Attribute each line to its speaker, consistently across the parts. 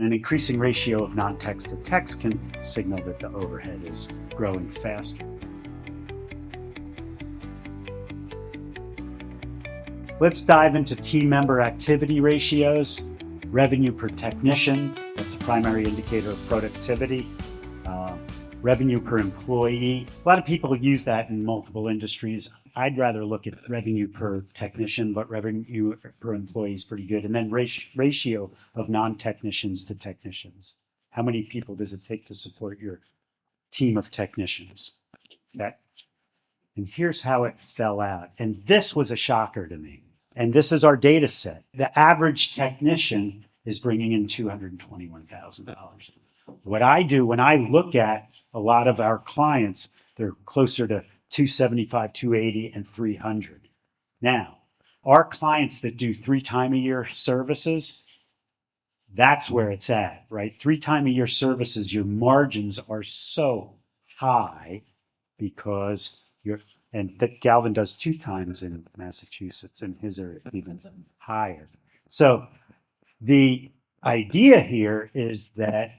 Speaker 1: An increasing ratio of non-text to text can signal that the overhead is growing faster. Let's dive into team member activity ratios. Revenue per technician, that's a primary indicator of productivity. Revenue per employee, a lot of people use that in multiple industries. I'd rather look at revenue per technician, but revenue per employee is pretty good. And then ratio of non-technicians to technicians. How many people does it take to support your team of technicians? Okay. And here's how it fell out. And this was a shocker to me. And this is our data set. The average technician is bringing in $221,000. What I do when I look at a lot of our clients, they're closer to 275, 280, and 300. Now, our clients that do 3 times a year services, that's where it's at, right? 3 times a year services, your margins are so high because Galvin does 2 times in Massachusetts, and his are even higher. So the idea here is that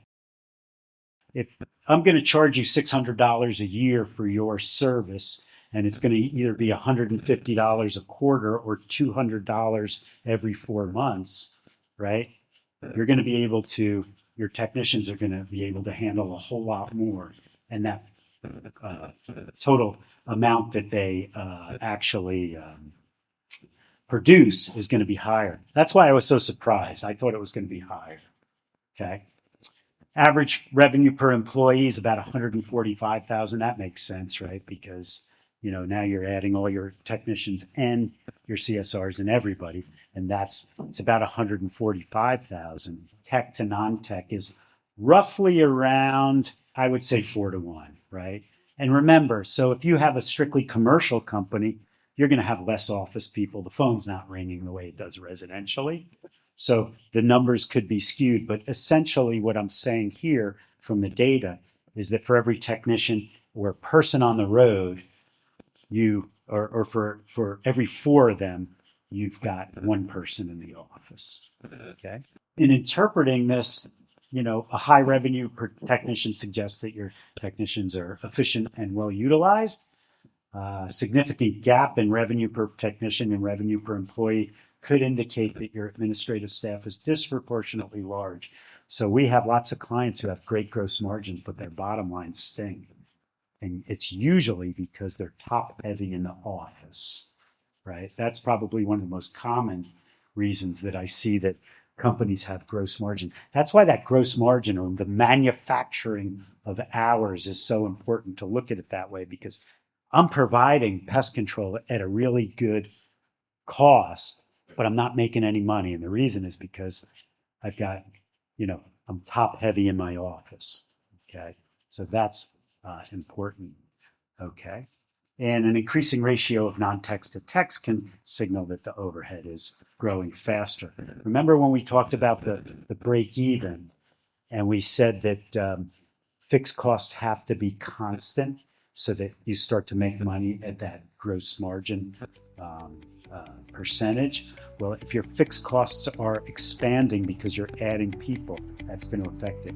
Speaker 1: if I'm going to charge you $600 a year for your service, and it's going to either be $150 a quarter or $200 every 4 months, right? You're going to be able to, your technicians are going to be able to handle a whole lot more. And that total amount that they actually produce is going to be higher. That's why I was so surprised. I thought it was going to be higher. Okay. Average revenue per employee is about $145,000. That makes sense, right? Because now you're adding all your technicians and your CSRs and everybody, and it's about $145,000. Tech to non-tech is roughly around, I would say, 4 to 1, right? And remember, so if you have a strictly commercial company, you're going to have less office people. The phone's not ringing the way it does residentially. So the numbers could be skewed, but essentially what I'm saying here from the data is that for every technician or person on the road, or for every 4 of them, you've got 1 person in the office. Okay. In interpreting this, a high revenue per technician suggests that your technicians are efficient and well utilized. Significant gap in revenue per technician and revenue per employee could indicate that your administrative staff is disproportionately large. So we have lots of clients who have great gross margins, but their bottom lines stink. And it's usually because they're top heavy in the office, right? That's probably one of the most common reasons that I see that companies have gross margin. That's why that gross margin or the manufacturing of hours is so important to look at it that way, because I'm providing pest control at a really good cost, but I'm not making any money. And the reason is because I've got, I'm top heavy in my office. Okay. So that's important. Okay. And an increasing ratio of non-text to text can signal that the overhead is growing faster. Remember when we talked about the break even, and we said that fixed costs have to be constant so that you start to make money at that gross margin percentage. Well, if your fixed costs are expanding because you're adding people, that's going to affect it.